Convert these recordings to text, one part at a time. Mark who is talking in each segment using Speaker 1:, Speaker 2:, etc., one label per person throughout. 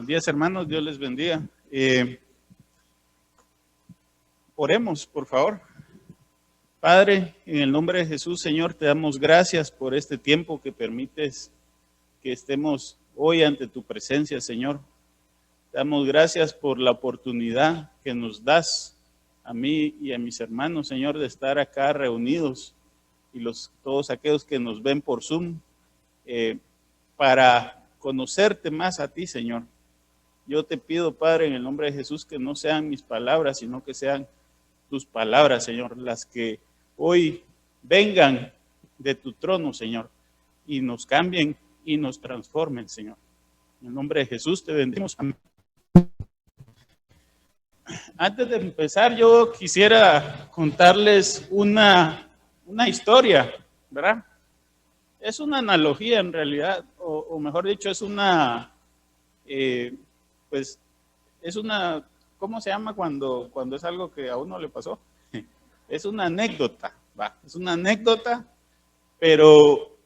Speaker 1: Buenos días, hermanos, Dios les bendiga. Oremos, por favor. Padre, en el nombre de Jesús, Señor, te damos gracias por este tiempo que permites que estemos hoy ante tu presencia, Señor. Te damos gracias por la oportunidad que nos das a mí y a mis hermanos, Señor, de estar acá reunidos y todos aquellos que nos ven por Zoom para conocerte más a ti, Señor. Yo te pido, Padre, en el nombre de Jesús, que no sean mis palabras, sino que sean tus palabras, Señor, las que hoy vengan de tu trono, Señor, y nos cambien y nos transformen, Señor. En el nombre de Jesús te bendecimos. Amén. Antes de empezar, yo quisiera contarles una historia, ¿verdad? Es una analogía en realidad, o mejor dicho, es una... pues es una, ¿cómo se llama cuando es algo que a uno le pasó? Es una anécdota, es una anécdota, pero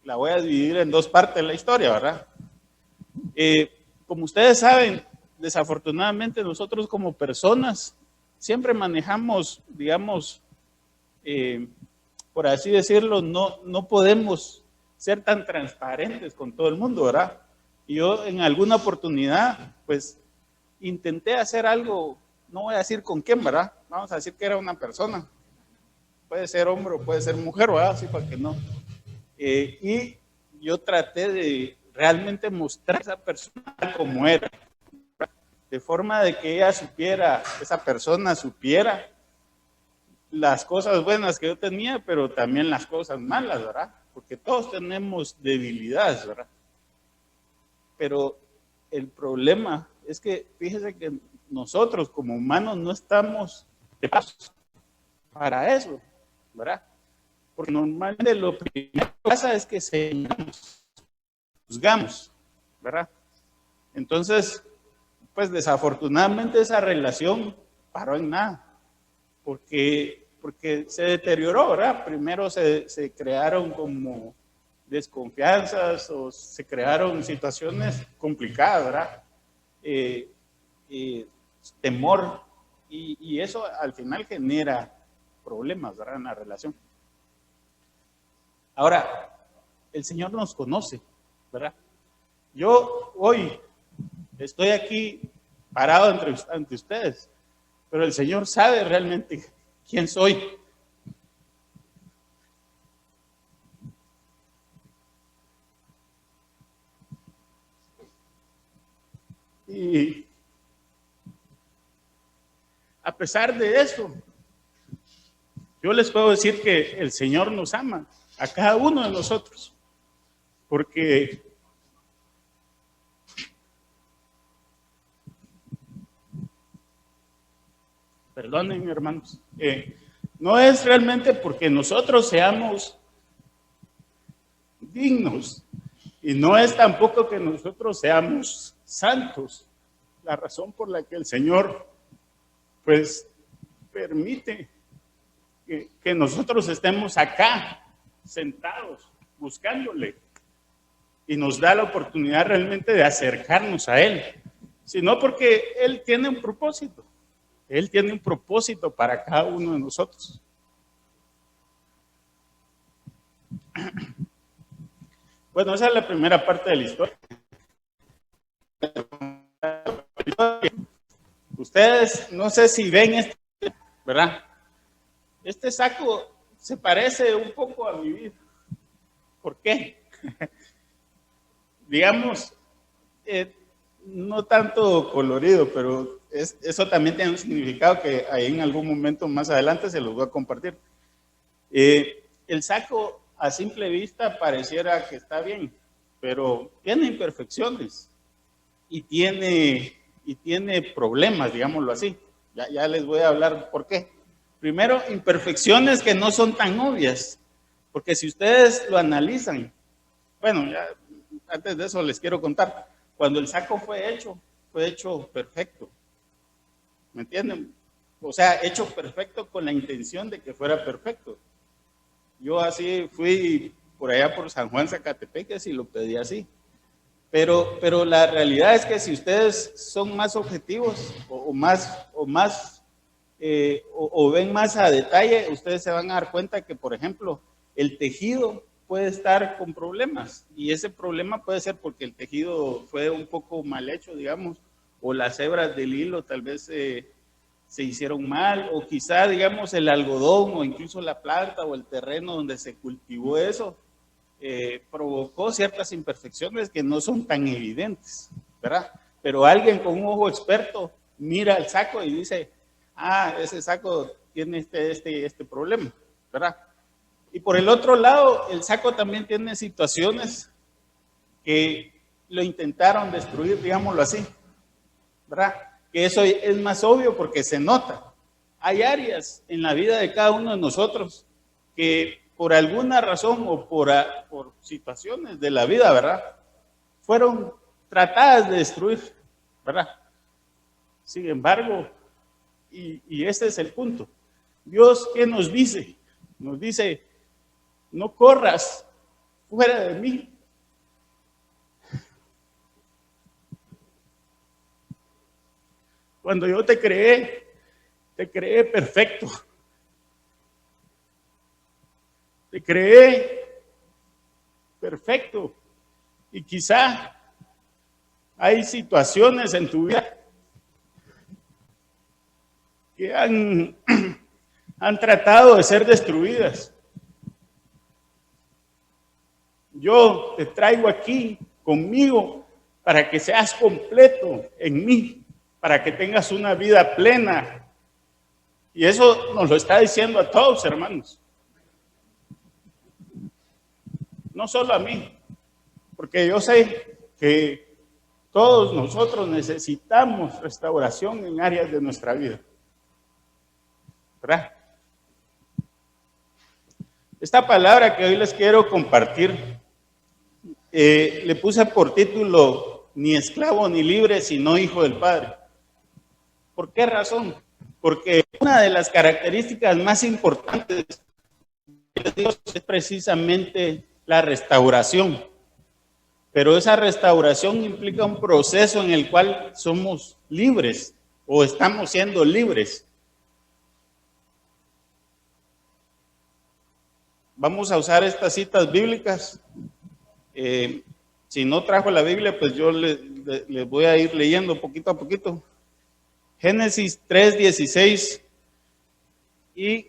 Speaker 1: la voy a dividir en dos partes la historia, ¿verdad? Como ustedes saben, desafortunadamente nosotros como personas siempre manejamos, digamos, por así decirlo, no podemos ser tan transparentes con todo el mundo, ¿verdad? Y yo en alguna oportunidad, pues, intenté hacer algo, no voy a decir con quién, ¿verdad? Vamos a decir que era una persona. Puede ser hombre o puede ser mujer, ¿verdad? Así para que no. Y yo traté de realmente mostrar a esa persona como era. De forma de que ella supiera, esa persona supiera las cosas buenas que yo tenía, pero también las cosas malas, ¿verdad? Porque todos tenemos debilidades, ¿verdad? Pero el problema es que, fíjese que nosotros como humanos no estamos de paso para eso, ¿verdad? Porque normalmente lo primero que pasa es que juzgamos, ¿verdad? Entonces, pues desafortunadamente esa relación paró en nada, porque se deterioró, ¿verdad? Primero se crearon como desconfianzas o se crearon situaciones complicadas, ¿verdad? Temor, y eso al final genera problemas, ¿verdad? En la relación. Ahora, el Señor nos conoce, ¿verdad? Yo hoy estoy aquí parado ante ustedes, pero el Señor sabe realmente quién soy. Y a pesar de eso, yo les puedo decir que el Señor nos ama a cada uno de nosotros, porque perdonen, hermanos, no es realmente porque nosotros seamos dignos y no es tampoco que nosotros seamos santos, la razón por la que el Señor pues permite que nosotros estemos acá sentados buscándole y nos da la oportunidad realmente de acercarnos a Él, sino porque Él tiene un propósito. Él tiene un propósito para cada uno de nosotros. Bueno, esa es la primera parte de la historia. Ustedes no sé si ven esto, ¿verdad? Este saco se parece un poco a mi vida. ¿Por qué? Digamos, no tanto colorido, pero eso también tiene un significado que ahí en algún momento más adelante se los voy a compartir. El saco a simple vista pareciera que está bien, pero tiene imperfecciones y tiene problemas, digámoslo así. Ya les voy a hablar por qué. Primero, imperfecciones que no son tan obvias, porque si ustedes lo analizan, bueno, ya antes de eso les quiero contar, cuando el saco fue hecho perfecto, ¿me entienden? O sea, hecho perfecto con la intención de que fuera perfecto. Yo así fui por allá por San Juan, Zacatepeques y lo pedí así. Pero la realidad es que si ustedes son más objetivos o ven más a detalle, ustedes se van a dar cuenta que, por ejemplo, el tejido puede estar con problemas, y ese problema puede ser porque el tejido fue un poco mal hecho, digamos, o las hebras del hilo tal vez se hicieron mal, o quizá, digamos, el algodón o incluso la planta o el terreno donde se cultivó eso provocó ciertas imperfecciones que no son tan evidentes, ¿verdad? Pero alguien con un ojo experto mira el saco y dice, ese saco tiene este problema, ¿verdad? Y por el otro lado, el saco también tiene situaciones que lo intentaron destruir, digámoslo así, ¿verdad? Que eso es más obvio porque se nota. Hay áreas en la vida de cada uno de nosotros que por alguna razón o por situaciones de la vida, ¿verdad?, fueron tratadas de destruir, ¿verdad? Sin embargo, y ese es el punto, Dios, ¿qué nos dice? Nos dice, no corras fuera de mí. Cuando yo te creé perfecto. Te creé perfecto. Y quizá hay situaciones en tu vida que han tratado de ser destruidas. Yo te traigo aquí conmigo para que seas completo en mí, para que tengas una vida plena. Y eso nos lo está diciendo a todos, hermanos. No solo a mí, porque yo sé que todos nosotros necesitamos restauración en áreas de nuestra vida, ¿verdad? Esta palabra que hoy les quiero compartir, le puse por título, ni esclavo ni libre, sino hijo del Padre. ¿Por qué razón? Porque una de las características más importantes de Dios es precisamente la restauración. Pero esa restauración implica un proceso en el cual somos libres o estamos siendo libres. Vamos a usar estas citas bíblicas. Si no trajo la Biblia, pues yo les voy a ir leyendo poquito a poquito. Génesis 3:16 y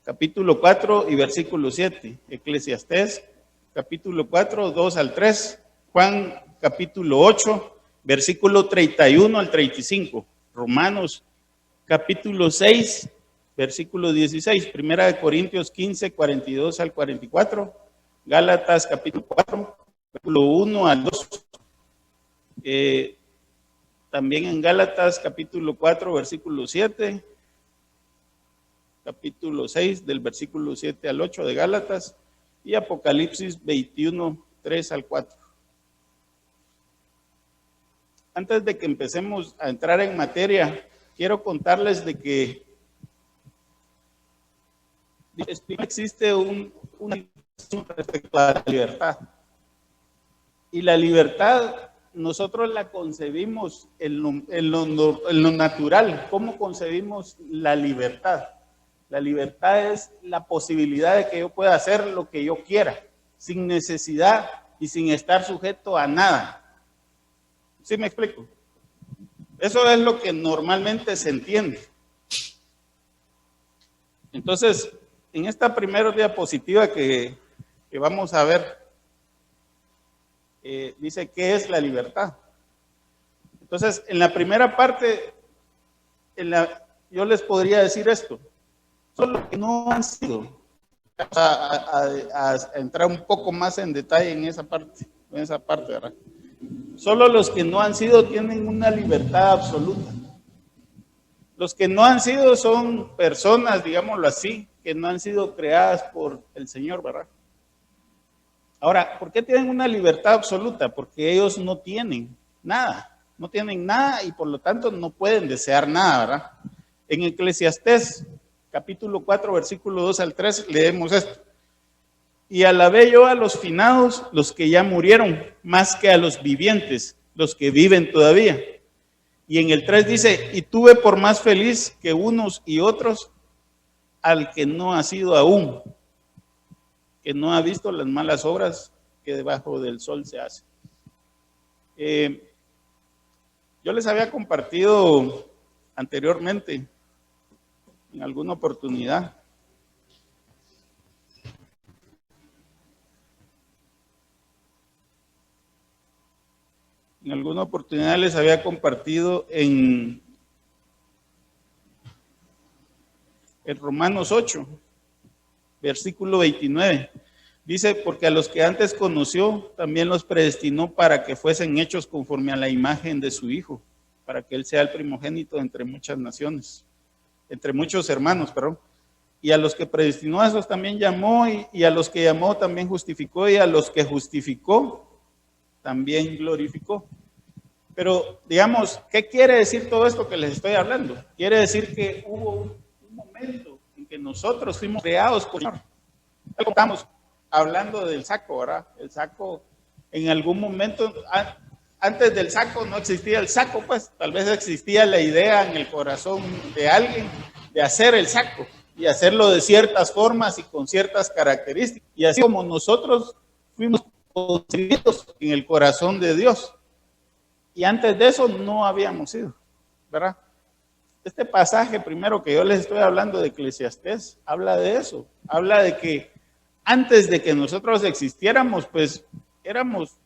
Speaker 1: capítulo 4 y versículo 7. Eclesiastés capítulo 4, 2 al 3. Juan capítulo 8, versículo 31 al 35. Romanos capítulo 6, versículo 16. Primera de Corintios 15, 42 al 44. Gálatas capítulo 4, versículo 1 al 2. También en Gálatas capítulo 4, versículo 7. Capítulo 6, del versículo 7 al 8 de Gálatas. Y Apocalipsis 21, 3 al 4. Antes de que empecemos a entrar en materia, quiero contarles de que existe una discusión respecto a la libertad. Y la libertad nosotros la concebimos en lo natural. ¿Cómo concebimos la libertad? La libertad es la posibilidad de que yo pueda hacer lo que yo quiera, sin necesidad y sin estar sujeto a nada. ¿Sí me explico? Eso es lo que normalmente se entiende. Entonces, en esta primera diapositiva que vamos a ver, dice ¿qué es la libertad? Entonces, en la primera parte, yo les podría decir esto. Solo que no han sido, a entrar un poco más en detalle en esa parte, ¿verdad? Solo los que no han sido tienen una libertad absoluta. Los que no han sido son personas, digámoslo así, que no han sido creadas por el Señor, ¿verdad? Ahora, ¿por qué tienen una libertad absoluta? Porque ellos no tienen nada y por lo tanto no pueden desear nada, ¿verdad? En Eclesiastés capítulo 4, versículo 2 al 3, leemos esto. y alabé yo a los finados, los que ya murieron, más que a los vivientes, los que viven todavía. Y en el 3 dice, y tuve por más feliz que unos y otros al que no ha sido aún, que no ha visto las malas obras que debajo del sol se hacen. Yo les había compartido anteriormente, en alguna oportunidad, les había compartido en Romanos 8, versículo 29. Dice, porque a los que antes conoció, también los predestinó para que fuesen hechos conforme a la imagen de su Hijo, para que Él sea el primogénito entre muchas naciones, entre muchos hermanos, perdón. Y a los que predestinó, a esos también llamó, y a los que llamó también justificó, y a los que justificó también glorificó. Pero, digamos, ¿qué quiere decir todo esto que les estoy hablando? Quiere decir que hubo un momento en que nosotros fuimos creados por el Señor. Estamos hablando del saco, ¿verdad? El saco, en algún momento, antes del saco no existía el saco, pues tal vez existía la idea en el corazón de alguien de hacer el saco y hacerlo de ciertas formas y con ciertas características. Y así como nosotros fuimos concebidos en el corazón de Dios. Y antes de eso no habíamos sido, ¿verdad? Este pasaje primero que yo les estoy hablando de Eclesiastés, habla de eso, habla de que antes de que nosotros existiéramos, pues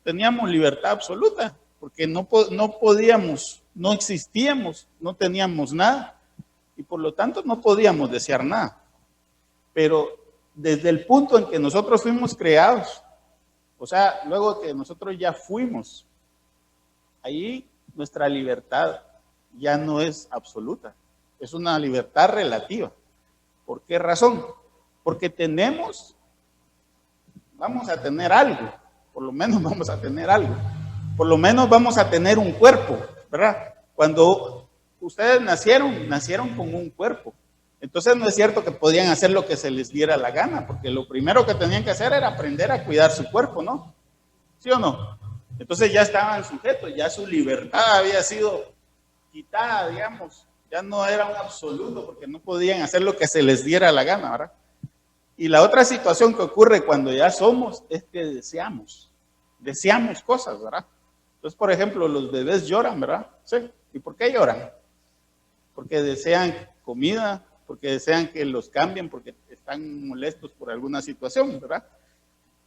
Speaker 1: teníamos libertad absoluta, porque no podíamos, no existíamos, no teníamos nada, y por lo tanto no podíamos desear nada. Pero desde el punto en que nosotros fuimos creados, o sea, luego que nosotros ya fuimos, ahí nuestra libertad ya no es absoluta, es una libertad relativa. ¿Por qué razón? Porque vamos a tener algo, por lo menos vamos a tener algo, por lo menos vamos a tener un cuerpo, ¿verdad? Cuando ustedes nacieron con un cuerpo. Entonces no es cierto que podían hacer lo que se les diera la gana, porque lo primero que tenían que hacer era aprender a cuidar su cuerpo, ¿no? ¿Sí o no? Entonces ya estaban sujetos, ya su libertad había sido quitada, digamos, ya no era un absoluto, porque no podían hacer lo que se les diera la gana, ¿verdad? Y la otra situación que ocurre cuando ya somos es que deseamos cosas, ¿verdad? Entonces, por ejemplo, los bebés lloran, ¿verdad? Sí. ¿Y por qué lloran? Porque desean comida, porque desean que los cambien, porque están molestos por alguna situación, ¿verdad?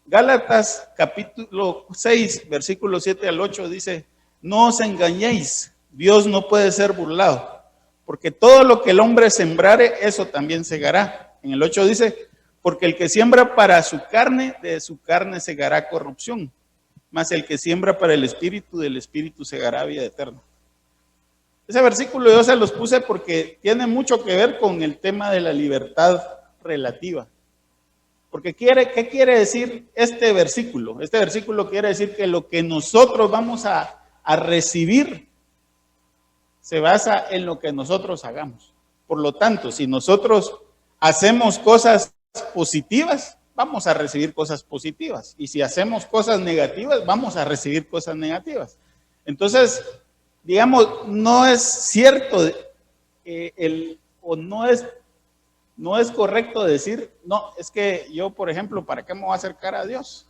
Speaker 1: Gálatas capítulo 6, versículo 7 al 8 dice, no os engañéis, Dios no puede ser burlado, porque todo lo que el hombre sembrare, eso también segará. En el 8 dice, porque el que siembra para su carne, de su carne segará corrupción, mas el que siembra para el espíritu, del espíritu segará vida eterna. Ese versículo yo se los puse porque tiene mucho que ver con el tema de la libertad relativa. Porque ¿qué quiere decir este versículo? Este versículo quiere decir que lo que nosotros vamos a recibir se basa en lo que nosotros hagamos. Por lo tanto, si nosotros hacemos cosas positivas, vamos a recibir cosas positivas. Y si hacemos cosas negativas, vamos a recibir cosas negativas. Entonces, digamos, no es cierto no es correcto decir, no, es que yo, por ejemplo, ¿para qué me voy a acercar a Dios?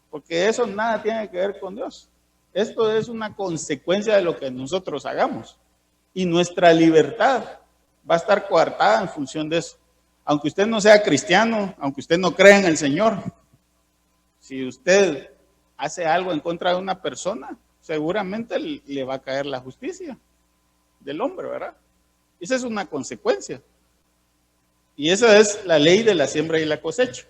Speaker 1: Porque eso nada tiene que ver con Dios. Esto es una consecuencia de lo que nosotros hagamos. Y nuestra libertad va a estar coartada en función de eso. Aunque usted no sea cristiano, aunque usted no crea en el Señor, si usted hace algo en contra de una persona, seguramente le va a caer la justicia del hombre, ¿verdad? Esa es una consecuencia. Y esa es la ley de la siembra y la cosecha.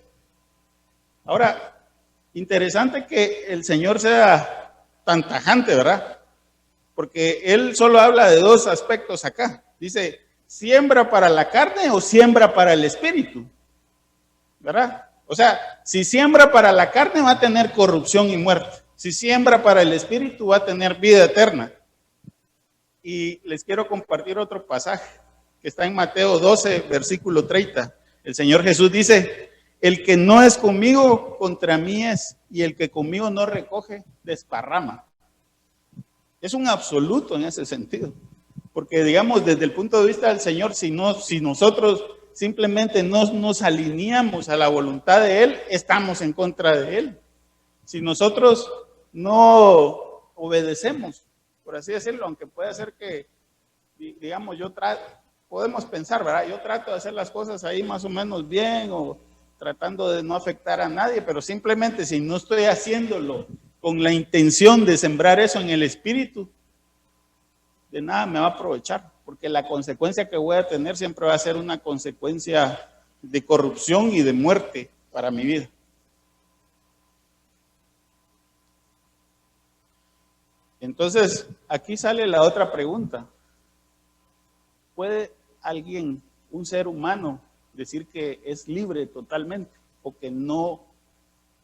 Speaker 1: Ahora, interesante que el Señor sea tan tajante, ¿verdad? Porque Él solo habla de dos aspectos acá. Dice, ¿siembra para la carne o siembra para el espíritu? ¿Verdad? O sea, si siembra para la carne va a tener corrupción y muerte. Si siembra para el espíritu va a tener vida eterna. Y les quiero compartir otro pasaje que está en Mateo 12, versículo 30. El Señor Jesús dice, El que no es conmigo, contra mí es, y el que conmigo no recoge, desparrama. Es un absoluto en ese sentido. Porque digamos, desde el punto de vista del Señor, si nosotros simplemente no nos alineamos a la voluntad de Él, estamos en contra de Él. Si nosotros no obedecemos, por así decirlo, aunque puede ser que, digamos, podemos pensar, ¿verdad? Yo trato de hacer las cosas ahí más o menos bien o tratando de no afectar a nadie, pero simplemente si no estoy haciéndolo con la intención de sembrar eso en el espíritu, de nada me va a aprovechar, porque la consecuencia que voy a tener siempre va a ser una consecuencia de corrupción y de muerte para mi vida. Entonces, aquí sale la otra pregunta. ¿Puede alguien, un ser humano, decir que es libre totalmente o que no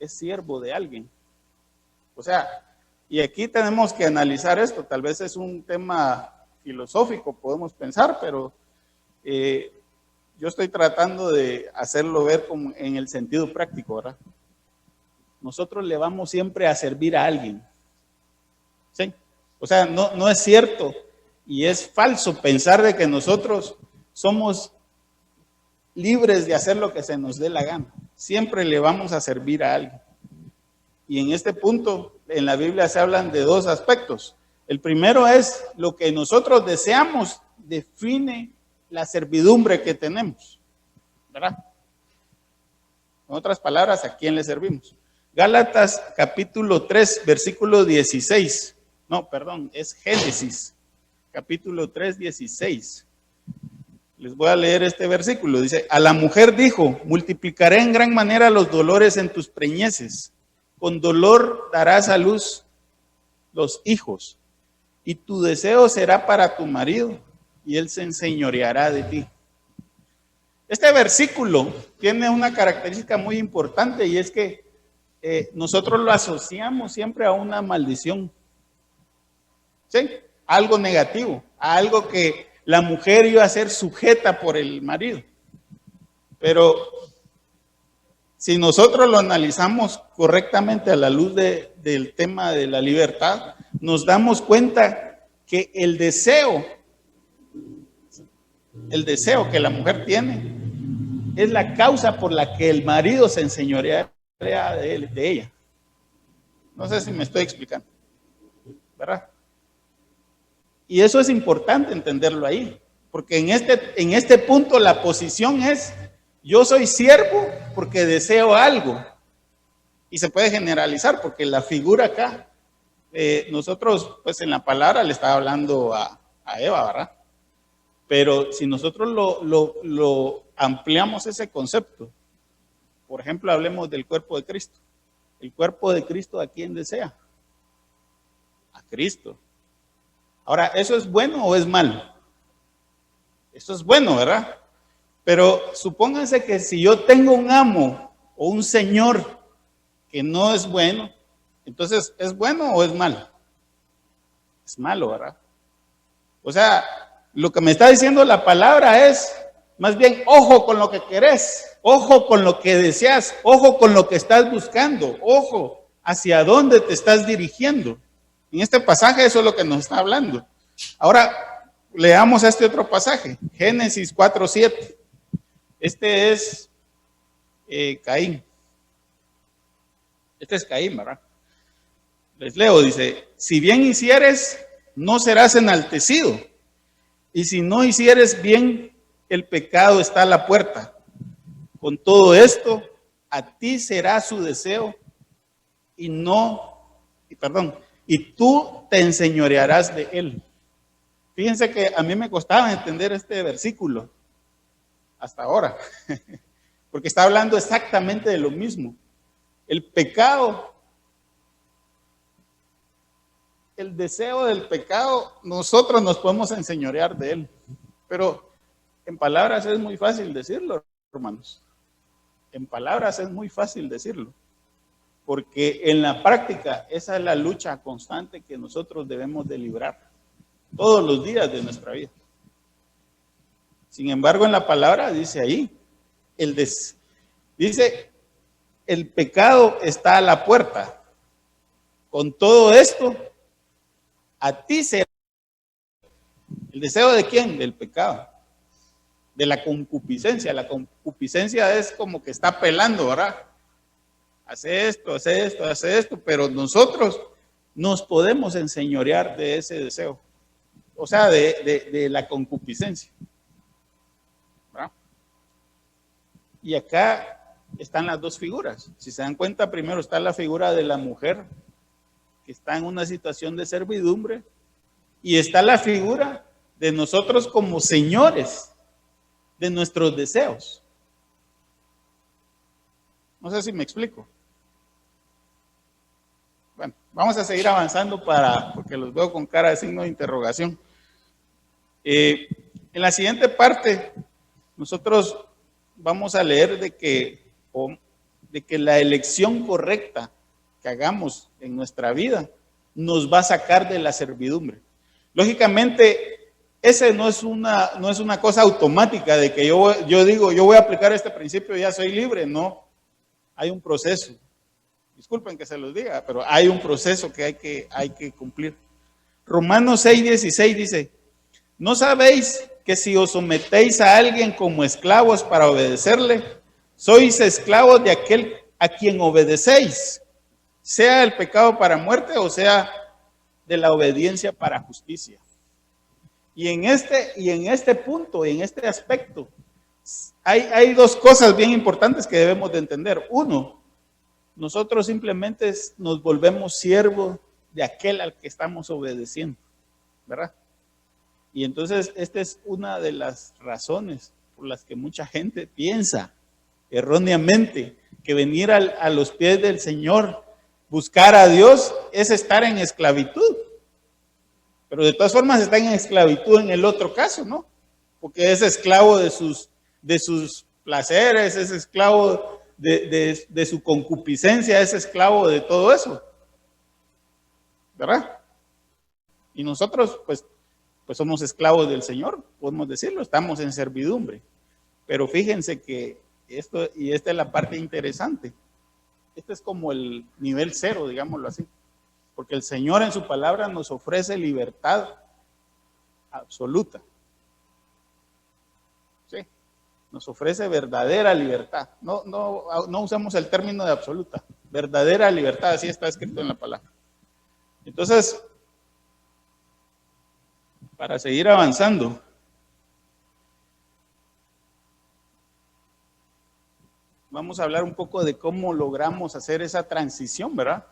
Speaker 1: es siervo de alguien? O sea, y aquí tenemos que analizar esto. Tal vez es un tema filosófico, podemos pensar, pero yo estoy tratando de hacerlo ver como en el sentido práctico, ¿verdad? Nosotros le vamos siempre a servir a alguien. ¿Sí? O sea, no es cierto y es falso pensar de que nosotros somos libres de hacer lo que se nos dé la gana. Siempre le vamos a servir a alguien. Y en este punto, en la Biblia se hablan de dos aspectos. El primero es lo que nosotros deseamos, define la servidumbre que tenemos, ¿verdad? En otras palabras, ¿a quién le servimos? Gálatas capítulo 3, versículo 16. No, perdón, es Génesis, capítulo 3, 16. Les voy a leer este versículo. Dice, a la mujer dijo, multiplicaré en gran manera los dolores en tus preñeces. Con dolor darás a luz los hijos, y tu deseo será para tu marido, y él se enseñoreará de ti. Este versículo tiene una característica muy importante, y es que nosotros lo asociamos siempre a una maldición. ¿Sí? Algo negativo, a algo que la mujer iba a ser sujeta por el marido. Pero si nosotros lo analizamos correctamente a la luz del tema de la libertad, nos damos cuenta que el deseo que la mujer tiene es la causa por la que el marido se enseñorea de ella. No sé si me estoy explicando, ¿verdad? Y eso es importante entenderlo ahí, porque en este punto la posición es, yo soy siervo porque deseo algo. Y se puede generalizar, porque la figura acá, nosotros pues en la palabra le estaba hablando a Eva, ¿verdad? Pero si nosotros lo ampliamos ese concepto, por ejemplo, hablemos del cuerpo de Cristo. El cuerpo de Cristo, ¿a quién desea? A Cristo. Ahora, ¿eso es bueno o es malo? Eso es bueno, ¿verdad? Pero supónganse que si yo tengo un amo o un señor que no es bueno, entonces, ¿es bueno o es malo? Es malo, ¿verdad? O sea, lo que me está diciendo la palabra es, más bien, ojo con lo que querés, ojo con lo que deseas, ojo con lo que estás buscando, ojo hacia dónde te estás dirigiendo. En este pasaje eso es lo que nos está hablando. Ahora, leamos este otro pasaje, Génesis 4:7. Este es Caín. Este es Caín, ¿verdad? Les leo, dice, si bien hicieres, no serás enaltecido, y si no hicieres bien, el pecado está a la puerta. Con todo esto, a ti será su deseo, y tú te enseñorearás de él. Fíjense que a mí me costaba entender este versículo hasta ahora, porque está hablando exactamente de lo mismo. El pecado, el deseo del pecado, nosotros nos podemos enseñorear de él, pero en palabras es muy fácil decirlo, hermanos. En palabras es muy fácil decirlo, porque en la práctica esa es la lucha constante que nosotros debemos de librar todos los días de nuestra vida. Sin embargo, en la palabra dice ahí, Dice, el pecado está a la puerta. Con todo esto, a ti será. ¿El deseo de quién? Del pecado. De la concupiscencia. La concupiscencia es como que está pelando, ¿verdad? Hace esto, hace esto, hace esto, pero nosotros nos podemos enseñorear de ese deseo. O sea, de la concupiscencia. ¿Verdad? Y acá están las dos figuras. Si se dan cuenta, primero está la figura de la mujer que está en una situación de servidumbre, y está la figura de nosotros como señores de nuestros deseos. No sé si me explico. Bueno, vamos a seguir avanzando porque los veo con cara de signo de interrogación. En la siguiente parte, nosotros vamos a leer de que la elección correcta que hagamos en nuestra vida nos va a sacar de la servidumbre. Lógicamente, ese no es una cosa automática de que yo digo, yo voy a aplicar este principio y ya soy libre. No, hay un proceso. Disculpen que se los diga, pero hay un proceso que hay que cumplir. Romanos 6:16 dice, ¿no sabéis que si os sometéis a alguien como esclavos para obedecerle, sois esclavos de aquel a quien obedecéis, sea el pecado para muerte o sea de la obediencia para justicia? Y en este punto, en este aspecto, hay dos cosas bien importantes que debemos de entender. Uno, nosotros simplemente nos volvemos siervos de aquel al que estamos obedeciendo, ¿verdad? Y entonces esta es una de las razones por las que mucha gente piensa erróneamente que venir a los pies del Señor, buscar a Dios, es estar en esclavitud. Pero de todas formas está en esclavitud en el otro caso, ¿no? Porque es esclavo de sus placeres, es esclavo de su concupiscencia, es esclavo de todo eso, ¿verdad? Y nosotros, pues somos esclavos del Señor, podemos decirlo, estamos en servidumbre. Pero fíjense que esta es la parte interesante. Este es como el nivel cero, digámoslo así. Porque el Señor en su palabra nos ofrece libertad absoluta. ¿Sí? Nos ofrece verdadera libertad. No usamos el término de absoluta. Verdadera libertad, así está escrito en la palabra. Entonces, para seguir avanzando, vamos a hablar un poco de cómo logramos hacer esa transición, ¿verdad?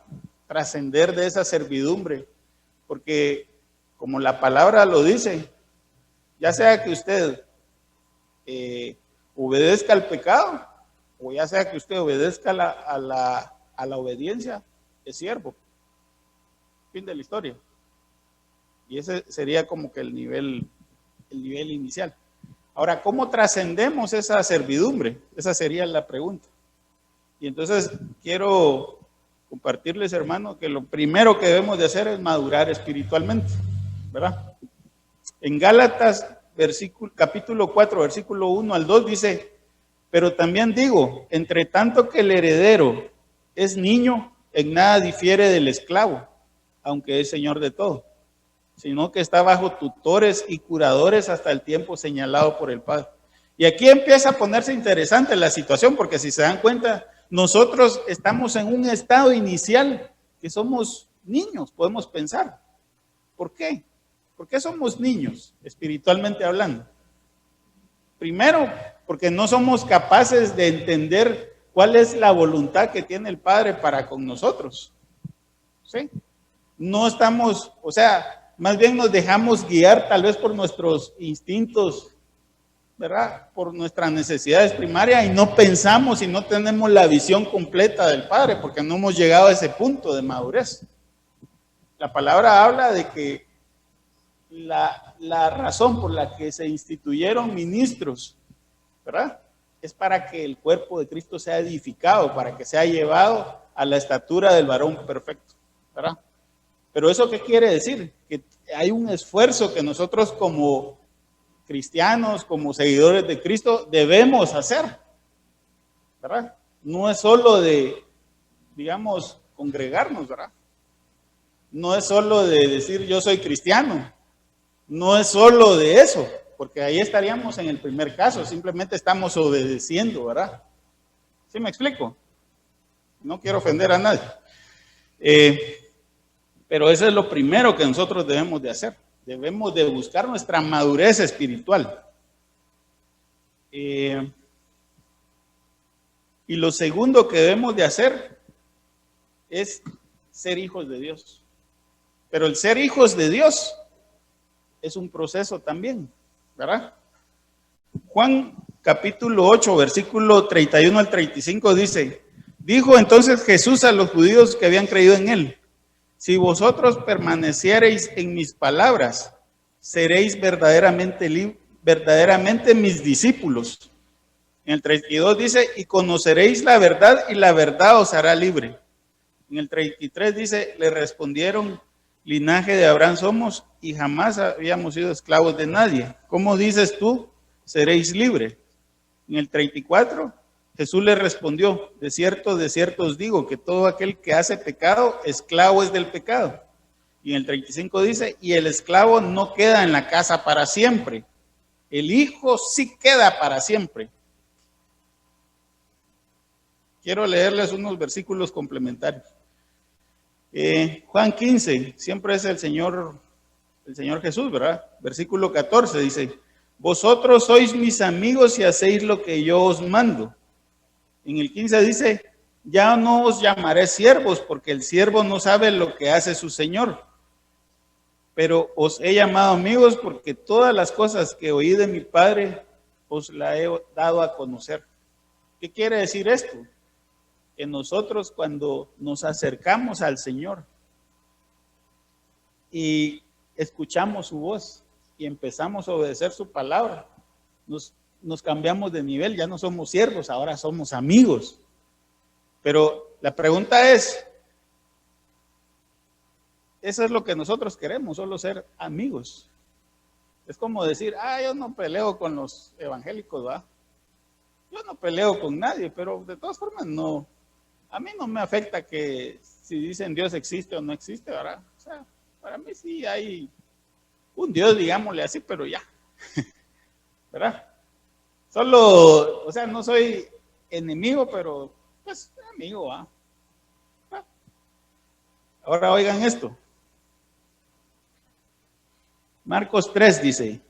Speaker 1: Trascender de esa servidumbre, porque como la palabra lo dice, ya sea que usted obedezca al pecado, o ya sea que usted obedezca a la obediencia, es siervo. Fin de la historia. Y ese sería como que el nivel inicial. Ahora, ¿cómo trascendemos esa servidumbre? Esa sería la pregunta. Y entonces quiero compartirles, hermano, que lo primero que debemos de hacer es madurar espiritualmente, ¿verdad? En Gálatas, capítulo 4, versículo 1 al 2 dice, pero también digo, entre tanto que el heredero es niño, en nada difiere del esclavo, aunque es señor de todo, sino que está bajo tutores y curadores hasta el tiempo señalado por el Padre. Y aquí empieza a ponerse interesante la situación, porque si se dan cuenta, nosotros estamos en un estado inicial que somos niños, podemos pensar. ¿Por qué? ¿Por qué somos niños, espiritualmente hablando? Primero, porque no somos capaces de entender cuál es la voluntad que tiene el Padre para con nosotros. ¿Sí? No estamos, o sea, más bien nos dejamos guiar tal vez por nuestros instintos, ¿verdad? Por nuestras necesidades primarias, y no pensamos y no tenemos la visión completa del Padre porque no hemos llegado a ese punto de madurez. La palabra habla de que la razón por la que se instituyeron ministros, ¿verdad? Es para que el cuerpo de Cristo sea edificado, para que sea llevado a la estatura del varón perfecto, ¿verdad? Pero ¿eso qué quiere decir? Que hay un esfuerzo que nosotros como cristianos, como seguidores de Cristo, debemos hacer. ¿verdad? No es solo de, digamos, congregarnos, ¿verdad? No es solo de decir yo soy cristiano, no es solo de eso, porque ahí estaríamos en el primer caso, simplemente estamos obedeciendo, ¿verdad? ¿Sí me explico? No quiero ofender a nadie. Pero eso es lo primero que nosotros debemos de hacer. Debemos de buscar nuestra madurez espiritual. Y lo segundo que debemos de hacer es ser hijos de Dios. Pero el ser hijos de Dios es un proceso también, ¿verdad? Juan capítulo 8, versículo 31 al 35 dice, dijo entonces Jesús a los judíos que habían creído en él, si vosotros permaneciereis en mis palabras, seréis verdaderamente mis discípulos. En el 32 dice, y conoceréis la verdad y la verdad os hará libre. En el 33 dice, le respondieron, linaje de Abraham somos y jamás habíamos sido esclavos de nadie. ¿Cómo dices tú, seréis libres? En el 34, Jesús le respondió, de cierto os digo, que todo aquel que hace pecado, esclavo es del pecado. Y en el 35 dice, y el esclavo no queda en la casa para siempre. El hijo sí queda para siempre. Quiero leerles unos versículos complementarios. Juan 15, siempre es el Señor Jesús, ¿verdad? Versículo 14 dice, vosotros sois mis amigos y hacéis lo que yo os mando. En el 15 dice, ya no os llamaré siervos, porque el siervo no sabe lo que hace su Señor. Pero os he llamado amigos porque todas las cosas que oí de mi Padre os las he dado a conocer. ¿Qué quiere decir esto? Que nosotros cuando nos acercamos al Señor y escuchamos su voz y empezamos a obedecer su palabra, nos cambiamos de nivel, ya no somos siervos, ahora somos amigos. Pero la pregunta es, eso es lo que nosotros queremos, solo ser amigos. Es como decir, yo no peleo con los evangélicos, ¿va? Yo no peleo con nadie, pero de todas formas no, a mí no me afecta que si dicen Dios existe o no existe, ¿verdad? O sea, para mí sí hay un Dios, digámosle así, pero ya, ¿verdad? Solo, o sea, no soy enemigo, pero pues amigo, ¿va? Ahora oigan esto. Marcos 3 dice,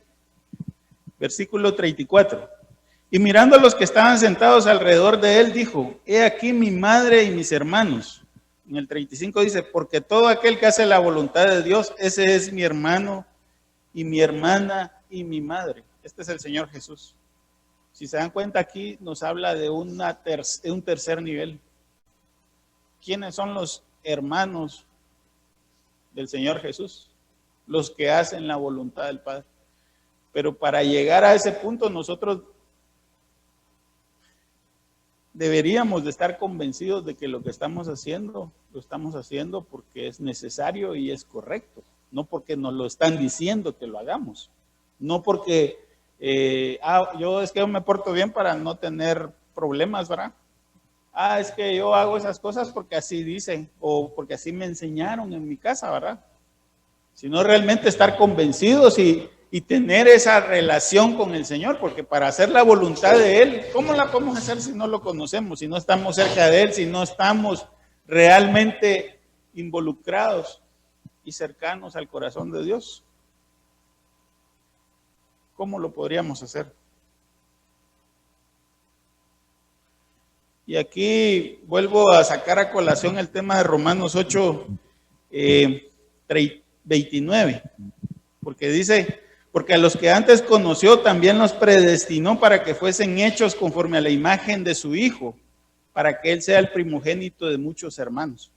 Speaker 1: versículo 34. Y mirando a los que estaban sentados alrededor de él, dijo, he aquí mi madre y mis hermanos. En el 35 dice, porque todo aquel que hace la voluntad de Dios, ese es mi hermano y mi hermana y mi madre. Este es el Señor Jesús. Si se dan cuenta aquí, nos habla de un tercer nivel. ¿Quiénes son los hermanos del Señor Jesús? Los que hacen la voluntad del Padre. Pero para llegar a ese punto, nosotros deberíamos de estar convencidos de que lo que estamos haciendo, lo estamos haciendo porque es necesario y es correcto. No porque nos lo están diciendo que lo hagamos. No porque yo me porto bien para no tener problemas, ¿verdad? Es que yo hago esas cosas porque así dicen o porque así me enseñaron en mi casa, ¿verdad? Sino realmente estar convencidos y tener esa relación con el Señor, porque para hacer la voluntad de Él, ¿cómo la podemos hacer si no lo conocemos, si no estamos cerca de Él, si no estamos realmente involucrados y cercanos al corazón de Dios? ¿Cómo lo podríamos hacer? Y aquí vuelvo a sacar a colación el tema de Romanos 8, 29, porque dice, porque a los que antes conoció también los predestinó para que fuesen hechos conforme a la imagen de su Hijo, para que Él sea el primogénito de muchos hermanos.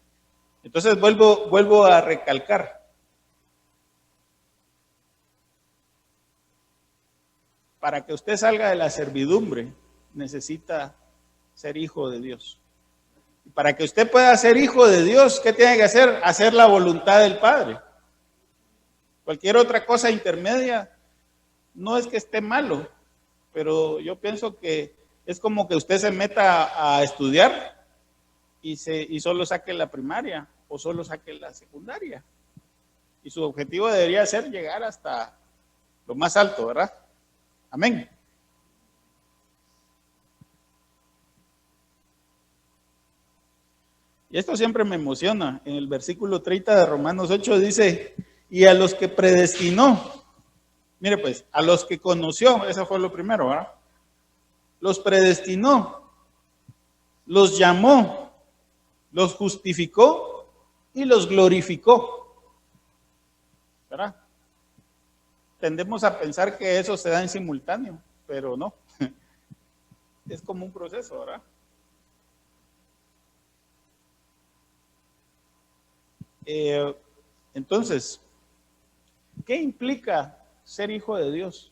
Speaker 1: Entonces vuelvo a recalcar. Para que usted salga de la servidumbre, necesita ser hijo de Dios. Y para que usted pueda ser hijo de Dios, ¿qué tiene que hacer? Hacer la voluntad del Padre. Cualquier otra cosa intermedia no es que esté malo, pero yo pienso que Es como que usted se meta a estudiar y solo saque la primaria o solo saque la secundaria. Y su objetivo debería ser llegar hasta lo más alto, ¿verdad? Amén. Y esto siempre me emociona. En el versículo 30 de Romanos 8 dice, y a los que predestinó, mire pues, a los que conoció, eso fue lo primero, ¿verdad? Los predestinó, los llamó, los justificó y los glorificó, ¿verdad? Tendemos a pensar que eso se da en simultáneo, pero no. Es como un proceso, ¿verdad? Entonces, ¿qué implica ser hijo de Dios?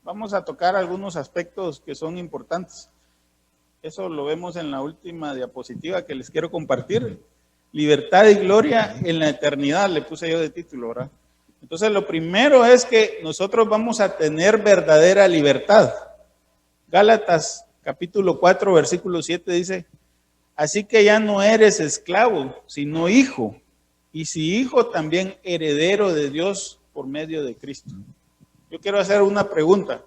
Speaker 1: Vamos a tocar algunos aspectos que son importantes. Eso lo vemos en la última diapositiva que les quiero compartir. Libertad y gloria en la eternidad, le puse yo de título, ¿verdad? Entonces, lo primero es que nosotros vamos a tener verdadera libertad. Gálatas capítulo 4, versículo 7 dice, así que ya no eres esclavo, sino hijo, y si hijo, también heredero de Dios por medio de Cristo. Yo quiero hacer una pregunta.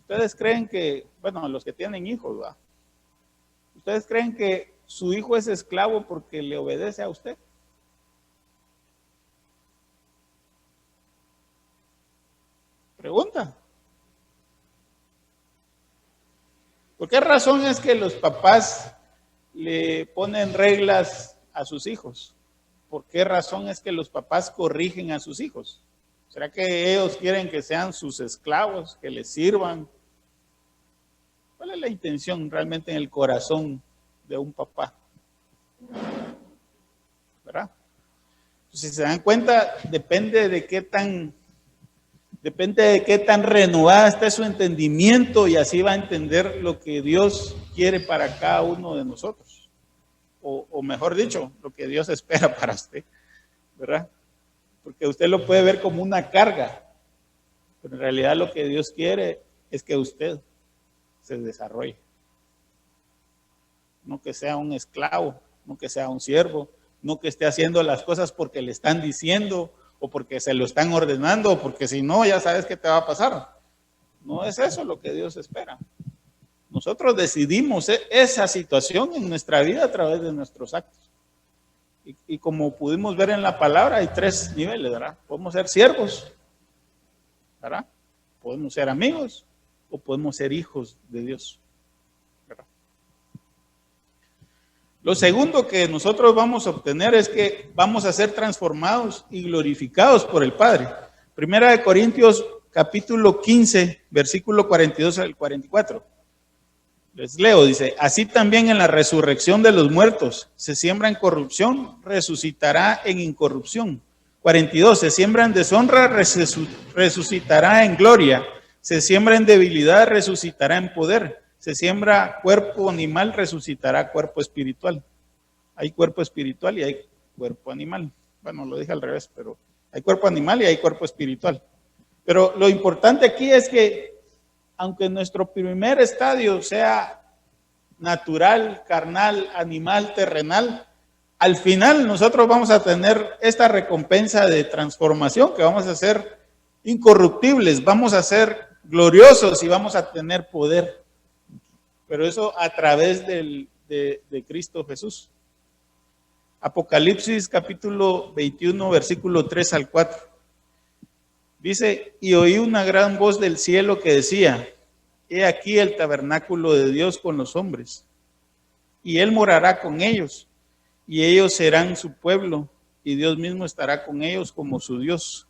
Speaker 1: ¿Ustedes creen que, bueno, los que tienen hijos, ¿va? ¿Ustedes creen que su hijo es esclavo porque le obedece a usted? Pregunta. ¿Por qué razón es que los papás le ponen reglas a sus hijos? ¿Por qué razón es que los papás corrigen a sus hijos? ¿Será que ellos quieren que sean sus esclavos, que les sirvan? ¿Cuál es la intención realmente en el corazón de un papá? ¿Verdad? Si se dan cuenta, depende de qué tan renovada esté su entendimiento y así va a entender lo que Dios quiere para cada uno de nosotros. O mejor dicho, lo que Dios espera para usted, ¿verdad? Porque usted lo puede ver como una carga, pero en realidad lo que Dios quiere es que usted se desarrolle. No que sea un esclavo, no que sea un siervo, no que esté haciendo las cosas porque le están diciendo o porque se lo están ordenando, porque si no, ya sabes qué te va a pasar. No es eso lo que Dios espera. Nosotros decidimos esa situación en nuestra vida a través de nuestros actos. Y como pudimos ver en la palabra, hay 3 niveles, ¿verdad? Podemos ser siervos, ¿verdad? Podemos ser amigos o podemos ser hijos de Dios, ¿verdad? Lo segundo que nosotros vamos a obtener es que vamos a ser transformados y glorificados por el Padre. Primera de Corintios capítulo 15, versículo 42 al 44. Les leo, dice, así también en la resurrección de los muertos, se siembra en corrupción, resucitará en incorrupción. 42, se siembra en deshonra, resucitará en gloria. Se siembra en debilidad, resucitará en poder. Se siembra cuerpo animal, resucitará cuerpo espiritual. Hay cuerpo espiritual y hay cuerpo animal. Bueno, lo dije al revés, pero hay cuerpo animal y hay cuerpo espiritual. Pero lo importante aquí es que aunque nuestro primer estadio sea natural, carnal, animal, terrenal, al final nosotros vamos a tener esta recompensa de transformación, que vamos a ser incorruptibles, vamos a ser gloriosos y vamos a tener poder. Pero eso a través de Cristo Jesús. Apocalipsis capítulo 21, versículo 3 al 4. Dice, y oí una gran voz del cielo que decía, he aquí el tabernáculo de Dios con los hombres, y Él morará con ellos, y ellos serán su pueblo, y Dios mismo estará con ellos como su Dios.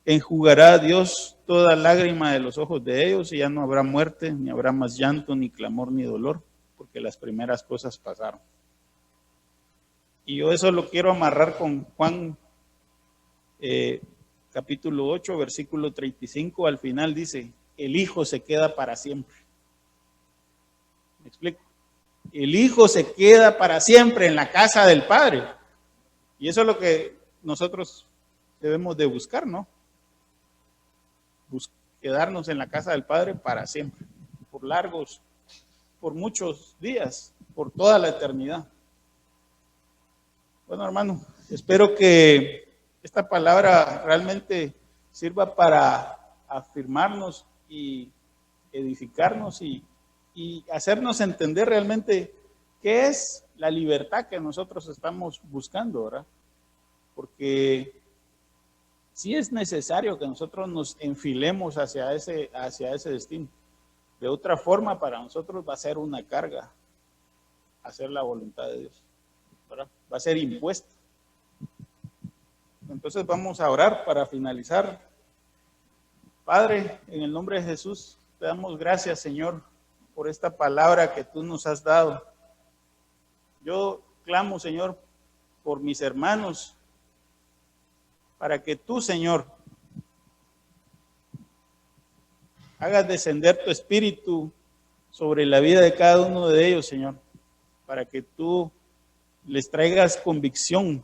Speaker 1: Enjugará a Dios toda lágrima de los ojos de ellos, y ya no habrá muerte, ni habrá más llanto, ni clamor, ni dolor, porque las primeras cosas pasaron. Y yo eso lo quiero amarrar con Juan capítulo 8, versículo 35, al final dice, el Hijo se queda para siempre. ¿Me explico? El Hijo se queda para siempre en la casa del Padre. Y eso es lo que nosotros debemos de buscar, ¿no? quedarnos en la casa del Padre para siempre, por muchos días, por toda la eternidad. Bueno, hermano, espero que esta palabra realmente sirva para afirmarnos y edificarnos y hacernos entender realmente qué es la libertad que nosotros estamos buscando, ¿verdad? Porque sí es necesario que nosotros nos enfilemos hacia ese destino. De otra forma, para nosotros va a ser una carga hacer la voluntad de Dios, ¿verdad? Va a ser impuesto. Entonces vamos a orar para finalizar. Padre, en el nombre de Jesús, te damos gracias, Señor, por esta palabra que tú nos has dado. Yo clamo, Señor, por mis hermanos, para que tú, Señor, hagas descender tu espíritu sobre la vida de cada uno de ellos, Señor, para que tú les traigas convicción